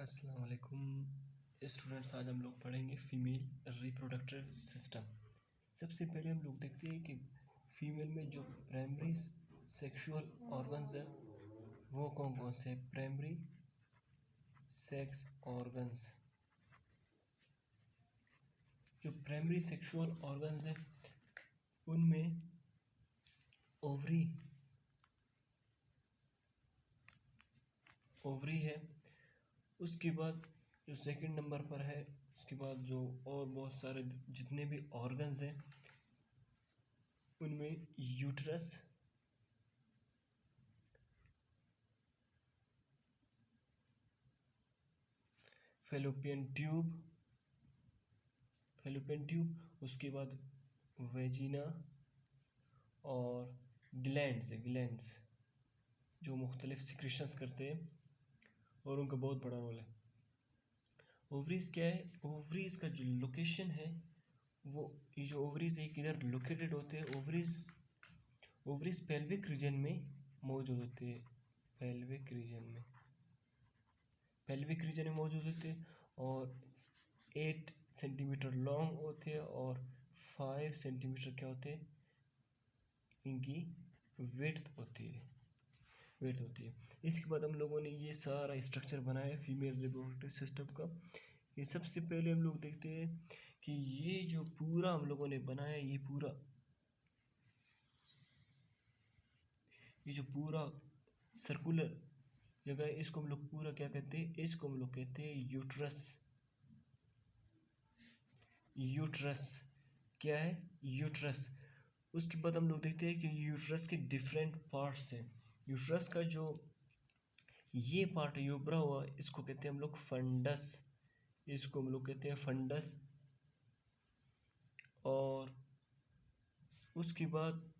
अस्सलाम वालेकुम स्टूडेंट्स। आज हम लोग पढ़ेंगे फीमेल रिप्रोडक्टिव सिस्टम। सबसे पहले हम लोग देखते हैं कि फीमेल में जो प्राइमरी सेक्सुअल ऑर्गन्स हैं वो कौन कौन से हैं। प्राइमरी सेक्स ऑर्गन्स, जो प्राइमरी सेक्सुअल ऑर्गन्स हैं उनमें ओवरी है। उसके बाद जो सेकंड नंबर पर है, उसके बाद जो और बहुत सारे जितने भी ऑर्गन्स हैं उनमें यूट्रस, फैलोपियन ट्यूब, उसके बाद वेजिना और ग्लैंड्स जो मुख्तलिफ सिक्रेशंस करते हैं और उनका बहुत बड़ा रोल है। ओवरीज क्या है? ओवरीज का जो लोकेशन है वो, ये जो ओवरीज है किधर लोकेटेड होते हैं? ओवरीज पेल्विक रीजन में मौजूद होते हैं। पेल्विक रीजन में मौजूद होते हैं और 8 सेंटीमीटर लॉन्ग होते हैं और 5 सेंटीमीटर क्या होते हैं, इनकी विड्थ होती है। इसके बाद हम लोगों ने ये सारा स्ट्रक्चर बनाया है फीमेल रिप्रोडक्टिव सिस्टम का। ये सबसे पहले हम लोग देखते हैं कि ये जो पूरा हम लोगों ने बनाया, ये जो पूरा सर्कुलर जगह है, इसको हम लोग पूरा क्या कहते हैं? इसको हम लोग कहते हैं यूट्रस। क्या है? यूट्रस। उसके बाद हम लोग देखते हैं कि यूट्रस के डिफरेंट पार्ट्स हैं। यूट्रस का जो ये पार्ट है, उभरा हुआ, इसको कहते हैं हम लोग फंडस। और उसके बाद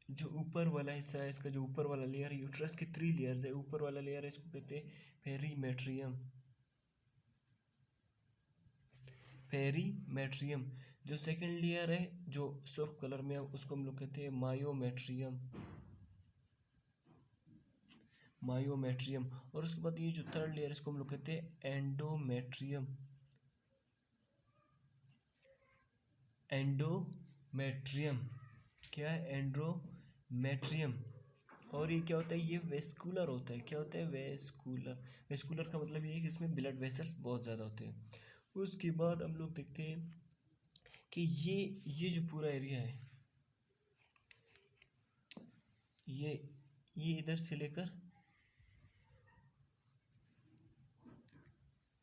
जो ऊपर वाला हिस्सा है, इसका जो ऊपर वाला लेयर है, यूट्रस के 3 लेयर्स है। ऊपर वाला लेयर है, इसको कहते हैं पेरीमेट्रियम। जो सेकंड लेयर है जो सुर्ख कलर में है, उसको हम लोग कहते हैं मायोमेट्रियम। और उसके बाद ये जो थर्ड लेयर, इसको हम लोग कहते हैं एंडोमेट्रियम। क्या है? एंडोमेट्रियम। और ये क्या होता है? ये वेस्कुलर होता है। क्या होता है? वेस्कुलर का मतलब ये है कि इसमें ब्लड वेसल्स बहुत ज़्यादा होते हैं। उसके बाद हम लोग देखते हैं कि ये जो पूरा एरिया है, ये इधर से लेकर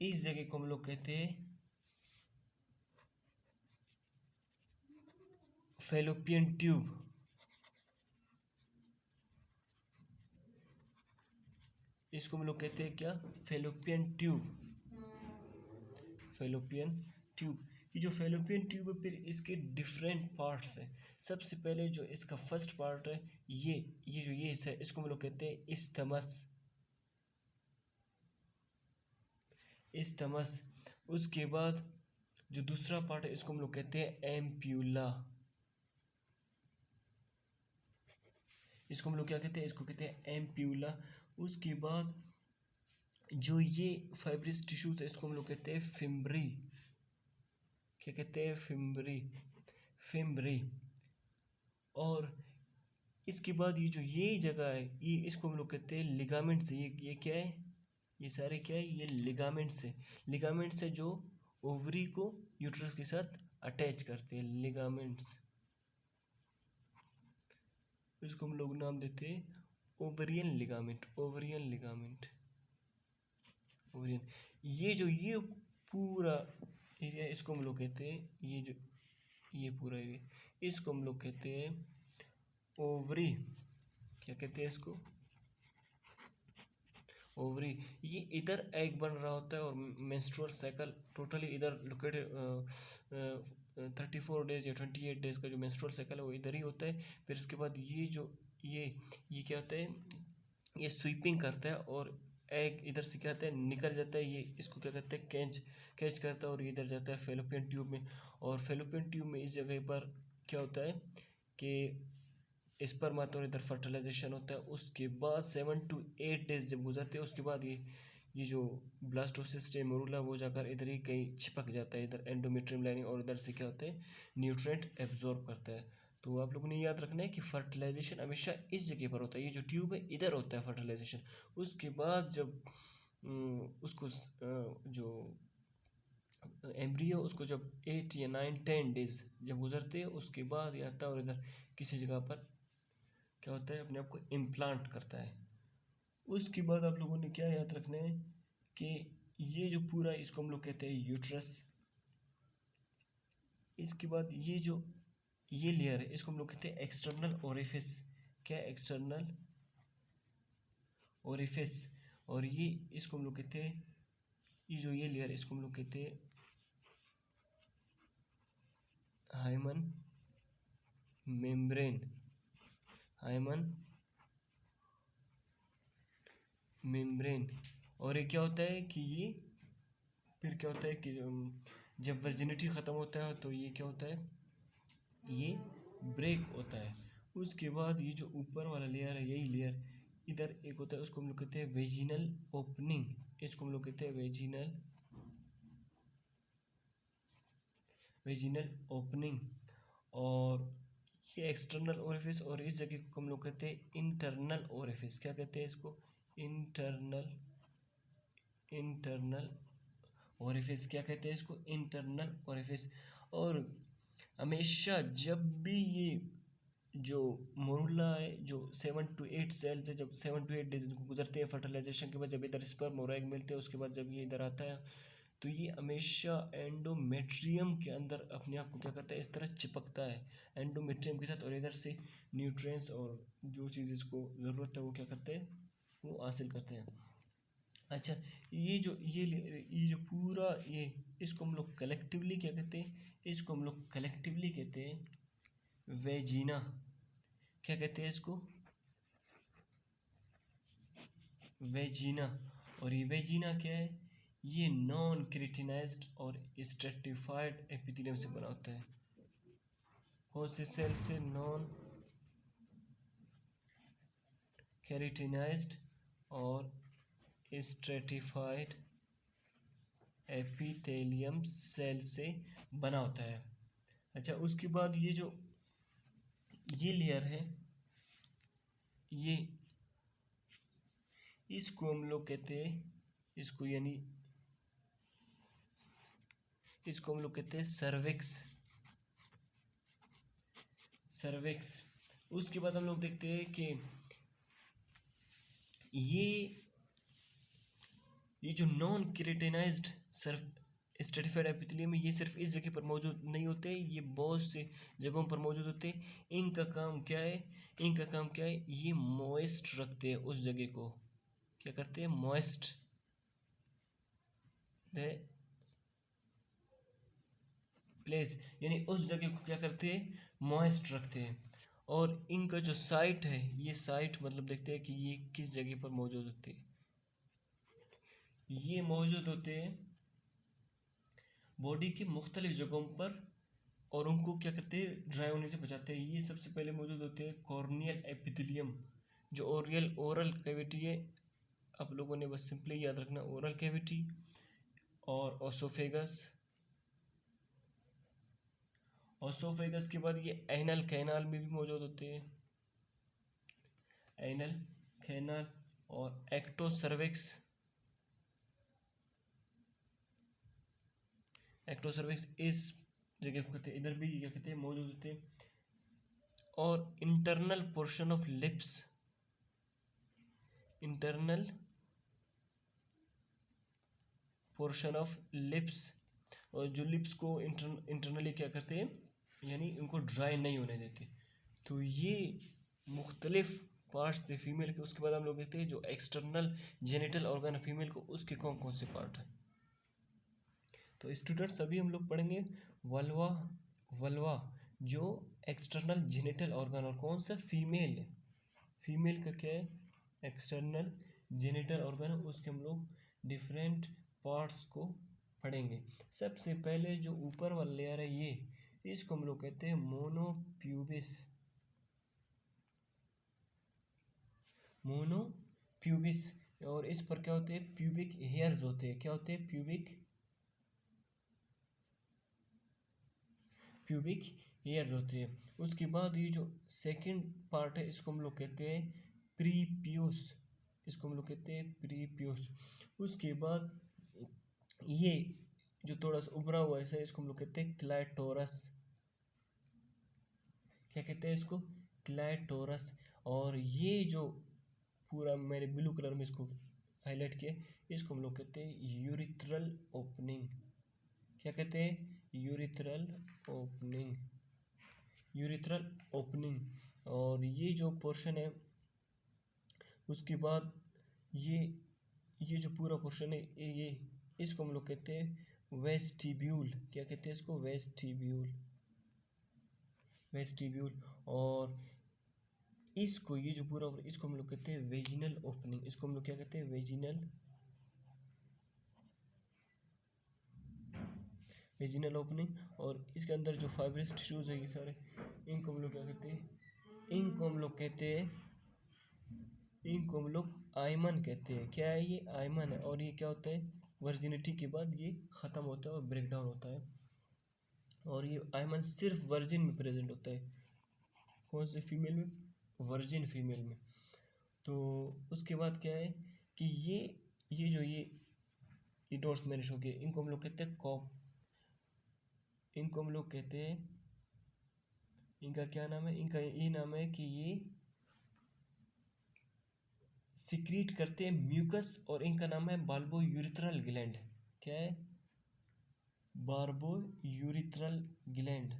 इस जगह को हम लोग कहते हैं फैलोपियन ट्यूब। इसको हम लोग कहते हैं क्या? Fallopian tube. ये जो फैलोपियन ट्यूब है, फिर इसके डिफरेंट पार्ट्स हैं। सबसे पहले जो इसका फर्स्ट पार्ट है, ये जो ये हिस्सा है, इसको हम लोग कहते हैं इस्थमस। उसके बाद जो दूसरा पार्ट है, इसको हम लोग कहते हैं एम्प्यूला। इसको हम लोग क्या कहते हैं? इसको कहते हैं एम्प्यूला। उसके बाद जो ये फाइब्रस टिश्यूज है, इसको हम लोग कहते हैं फिम्बरी। क्या कहते हैं? फिम्बरी। और इसके बाद ये जो ये जगह है, ये इसको हम लोग कहते हैं लिगामेंट्स। ये क्या है? ये सारे क्या है? ये लिगामेंट्स है जो ओवरी को यूट्रस के साथ अटैच करते हैं। लिगामेंट्स, इसको हम लोग नाम देते हैं ओवरियन लिगामेंट। ये पूरा एरिया, इसको हम लोग कहते हैं, ये पूरा एरिया, इसको हम लोग कहते हैं ओवरी। क्या कहते हैं इसको? ओवरी। ये इधर एग बन रहा होता है और मेंस्ट्रुअल साइकिल टोटली इधर लोकेटेड 34 डेज या 28 डेज का जो मेंस्ट्रुअल साइकिल है वो इधर ही होता है। फिर इसके बाद ये क्या होता है? ये स्वीपिंग करता है और एग इधर से क्या होता है? निकल जाता है। ये इसको क्या कहते हैं? कैच करता है और इधर जाता है फैलोपियन ट्यूब में। और फैलोपियन ट्यूब में इस जगह पर क्या होता है कि स्पर्म आता है और इधर फर्टिलाइजेशन होता है। उसके बाद 7 to 8 डेज जब गुजरते हैं, उसके बाद ये जो ब्लास्टोसिस्ट मोरूला वो जाकर इधर ही कहीं चिपक जाता है, इधर एंडोमेट्रियम लाइनिंग, और इधर से क्या होता है न्यूट्रिएंट एब्जॉर्ब करता है। तो आप लोगों ने याद रखना है कि फर्टिलाइजेशन हमेशा इस जगह पर होता है, ये जो ट्यूब है इधर होता है फर्टिलाइजेशन। उसके बाद जब उसको जो एम्ब्रियो उसको जब 8 या 9 10 डेज जब गुजरते हैं उसके बाद ये आता है और इधर किसी जगह पर क्या होता है अपने आप को इम्प्लांट करता है। उसके बाद आप लोगों ने क्या याद रखना है कि ये जो पूरा इसको हम लोग कहते हैं यूट्रस। इसके बाद ये जो ये लेयर है इसको हम लोग कहते हैं एक्सटर्नल ओरिफिस। क्या एक्सटर्नल ओरिफिस। और ये इसको हम लोग कहते हैं ये जो ये लेयर इसको हम लोग कहते हैं हाइमन मेम्ब्रेन। Hymen membrane. और ये क्या होता है कि ये फिर क्या होता है कि जब वर्जिनिटी ख़त्म होता है तो ये क्या होता है ये ब्रेक होता है। उसके बाद ये जो ऊपर वाला लेयर है यही लेयर इधर एक होता है उसको हम लोग कहते हैं वेजिनल ओपनिंग। इसको हम लोग कहते हैं वेजिनल ओपनिंग। और ये एक्सटर्नल ओरिफिस, और इस जगह को हम लोग कहते हैं इंटरनल ओरिफिस। क्या कहते हैं इसको इंटरनल ओरिफिस। क्या कहते हैं इसको इंटरनल ओरिफिस। और हमेशा जब भी ये जो मोरूला है जो 7 to 8 सेल्स है जब 7 to 8 डेज इनको गुजरते हैं फर्टिलाइजेशन के बाद, जब इधर स्पर्म और एग मिलते हैं उसके बाद जब ये इधर आता है तो ये हमेशा एंडोमेट्रियम के अंदर अपने आप को क्या करता है इस तरह चिपकता है एंडोमेट्रियम के साथ, और इधर से न्यूट्रिएंट्स और जो चीज़ इसको ज़रूरत है वो क्या करते हैं वो हासिल करते हैं। अच्छा, ये जो पूरा ये इसको हम लोग कलेक्टिवली क्या कहते हैं, इसको हम लोग कलेक्टिवली कहते हैं वेजिना। क्या कहते हैं इसको वेजिना। और ये वेजिना क्या है ये नॉन क्रिटिनाइज्ड और स्ट्रेटिफाइड एपिथेलियम से बना होता है। कौन से सेल से नॉन केराटिनाइज्ड और स्ट्रेटिफाइड एपिथेलियम सेल से बना होता है। अच्छा, उसके बाद ये जो ये लेयर है ये इसको हम लोग कहते हैं इसको यानी इसको हम लोग कहते हैं सर्विक्स। उसके बाद हम लोग देखते हैं कि ये जो नॉन केराटिनाइज्ड स्ट्रेटिफाइड एपिथेलियम है ये सिर्फ इस जगह पर मौजूद नहीं होते, ये बहुत से जगहों पर मौजूद होते हैं। इनका काम क्या है ये मॉइस्ट रखते हैं उस जगह को। क्या करते हैं मॉइस्ट द प्लेस, यानी उस जगह को क्या करते हैं मॉइस्ट रखते हैं। और इनका जो साइट है ये साइट मतलब देखते हैं कि ये किस जगह पर मौजूद होते हैं। ये मौजूद होते हैं बॉडी की मुख्तलिफ जगहों पर, और उनको क्या करते हैं ड्राई होने से बचाते हैं। ये सबसे पहले मौजूद होते हैं कॉर्नियल एपिथेलियम जो ओरल कैविटी है। आप लोगों ने बस सिंपली याद रखना ओरल कैविटी और ओसोफेगस के बाद ये एनल कैनाल में भी मौजूद होते हैं एनल कैनाल और एक्टोसर्विक्स इस जगह को कहते हैं, इधर भी क्या कहते हैं मौजूद होते हैं। और इंटरनल पोर्शन ऑफ लिप्स, और जो लिप्स को इंटरनली क्या करते हैं यानी उनको ड्राई नहीं होने देते। तो ये मुख्तलिफ पार्ट्स थे फीमेल के। उसके बाद हम लोग कहते हैं जो एक्सटर्नल जेनिटल ऑर्गन है फीमेल को उसके कौन कौन से पार्ट हैं। तो स्टूडेंट्स अभी हम लोग पढ़ेंगे वल्वा जो एक्सटर्नल जेनिटल ऑर्गन, और कौन सा फीमेल का क्या है एक्सटर्नल जेनिटल ऑर्गन, उसके हम लोग डिफरेंट पार्ट्स को पढ़ेंगे। सबसे पहले जो ऊपर वाला लेयर है ये इसको हम लोग कहते हैं मोनोप्यूबिस। और इस पर क्या होते हैं, प्यूबिक हेयर्स होते हैं। क्या होते हैं, प्यूबिक हेयर्स होते हैं। उसके बाद ये जो सेकंड पार्ट है इसको हम लोग कहते हैं प्रीपियस, इसको हम लोग कहते हैं प्रीपियस। उसके बाद ये जो थोड़ा सा उभरा हुआ है इसको हम लोग कहते हैं क्लाइटोरस। क्या कहते हैं इसको, क्लाइटोरस। और ये जो पूरा मैंने ब्लू कलर में इसको हाईलाइट किया, इसको हम लोग कहते हैं यूरिथ्रल ओपनिंग। क्या कहते हैं, यूरिथ्रल ओपनिंग, यूरिथ्रल ओपनिंग। और ये जो पोर्शन है उसके बाद ये जो पूरा पोर्शन है ये इसको हम लोग कहते हैं वेस्टिब्यूल। क्या कहते हैं इसको, वेस्टिब्यूल, वेस्टिब्यूल। और इसको ये जो पूरा इसको हम लोग कहते हैं वेजिनल ओपनिंग। इसको हम लोग क्या कहते हैं, वेजिनल ओपनिंग। और इसके अंदर जो फाइब्रस टिश्यूज है ये सारे, इनको हम लोग क्या कहते हैं, इनको हम लोग कहते हैं, इनको हम लोग आयमन कहते हैं। क्या है ये, आयमन है। और ये क्या होता है, वर्जिनिटी के बाद ये ख़त्म होता है और ब्रेक डाउन होता है। और ये आयमन सिर्फ वर्जिन में प्रेजेंट होता है। कौन से फीमेल में, वर्जिन फीमेल में। तो उसके बाद क्या है कि ये जो ये डॉट्स मैनिश हो गए, इनको हम लोग कहते हैं कॉप, इनको हम लोग कहते हैं, इनका क्या नाम है, इनका ये नाम है कि ये सिक्रीट करते हैं म्यूकस। और इनका नाम है बाल्बो यूरिथ्रल ग्लैंड। क्या है, बार्बो यूरिथ्रल ग्लैंड।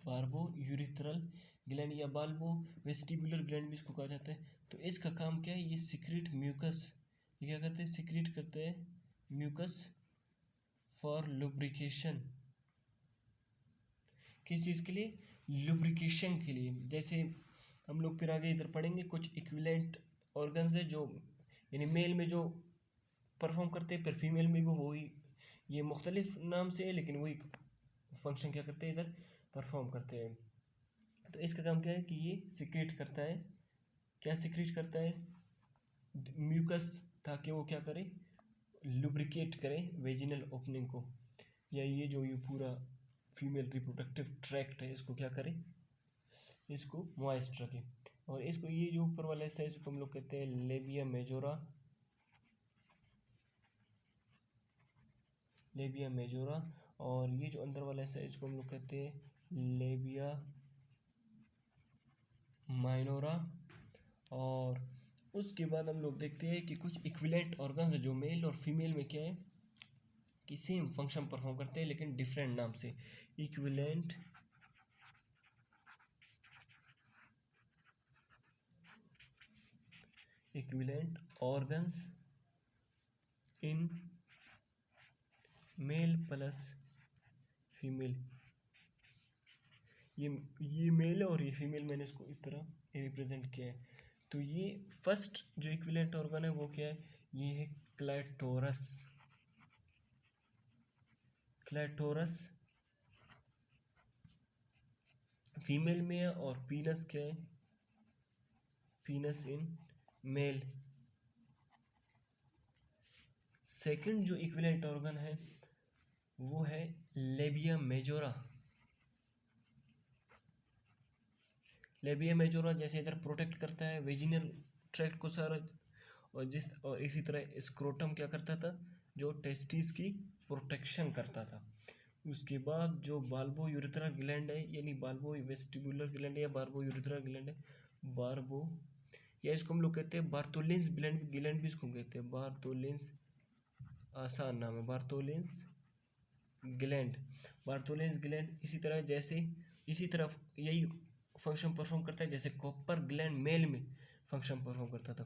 बार्बो यूरिथ्रल ग्लैंड या बाल्बो वेस्टिबुलर ग्लैंड भी इसको कहा जाता है। तो इसका काम क्या है, ये सिक्रीट म्यूकस, ये क्या करते हैं, सिक्रीट करते हैं म्यूकस फॉर लुब्रिकेशन। किस चीज़ के लिए, लुब्रिकेशन के लिए। जैसे हम लोग फिर आगे इधर पढ़ेंगे कुछ इक्विवेलेंट ऑर्गन्स है जो यानी मेल में जो परफॉर्म करते हैं, फिर फीमेल में भी वही, ये मुख्तलिफ नाम से है लेकिन वही फंक्शन क्या करते हैं, इधर परफॉर्म करते हैं। तो इसका काम क्या है कि ये सिक्रेट करता है, क्या सिक्रेट करता है, म्यूकस, ताकि वो क्या करे, लुब्रिकेट करे वेजिनल ओपनिंग को, या ये जो ये पूरा फीमेल रिप्रोडक्टिव ट्रैक्ट है इसको क्या करे, इसको मॉइस्ट रखे। और इसको ये जो ऊपर वाला हिस्सा है इसको हम लोग कहते हैं लेबिया मेजोरा, लेबिया मेजोरा। और ये जो अंदर वाला हिस्सा है इसको हम लोग कहते हैं लेबिया माइनोरा। और उसके बाद हम लोग देखते हैं कि कुछ इक्विवेलेंट ऑर्गन्स जो मेल और फीमेल में क्या है कि सेम फंक्शन परफॉर्म करते हैं लेकिन डिफरेंट नाम से। Equivalent organs in male plus female. ये मेल है और ये फीमेल, मैंने इसको इस तरह रिप्रेजेंट किया है। तो ये फर्स्ट जो इक्विवेलेंट ऑर्गन है वो क्या है, ये है क्लाइटोरस। क्लाइटोरस फीमेल में है और पीनस क्या है, पीनस इन मेल। सेकंड जो इक्विवेलेंट ऑर्गन है वो है लेबिया मेजोरा। लेबिया मेजोरा जैसे इधर प्रोटेक्ट करता है वेजिनल ट्रैक्ट को सारा, और इसी तरह स्क्रोटम क्या करता था, जो टेस्टिस की प्रोटेक्शन करता था। उसके बाद जो बाल्बो यूरिथ्रा ग्लैंड है, यानी बाल्बो वेस्टिबुलर ग्लैंड या बार्बो यूरिथ्रा ग्लैंड है, बार्बो, या इसको हम लोग कहते हैं बार्टोलिन्स ग्लैंड भी इसको कहते हैं, बार्टोलिन्स, आसान नाम है बार्टोलिन्स ग्लैंड। बार्टोलिन्स ग्लैंड इसी तरह जैसे इसी तरह यही फंक्शन परफॉर्म करता है जैसे कॉपर ग्लैंड मेल में फंक्शन परफॉर्म करता था।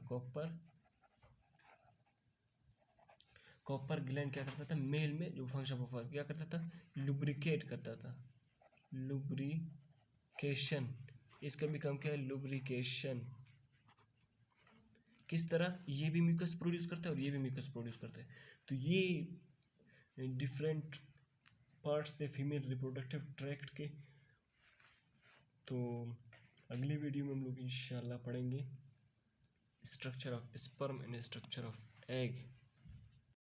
कॉपर ग्लैंड क्या करता था, मेल में जो फंक्शन परफॉर्म क्या करता था, लुब्रिकेट करता था, लुब्रिकेशन। इसका भी काम क्या है, लुब्रिकेशन। किस तरह, ये भी म्यूकस प्रोड्यूस करता है और ये भी म्यूकस प्रोड्यूस करता है। तो ये डिफरेंट पार्ट्स थे फीमेल रिप्रोडक्टिव ट्रैक्ट के। तो अगली वीडियो में हम लोग इंशाल्लाह पढ़ेंगे structure of sperm and structure of egg.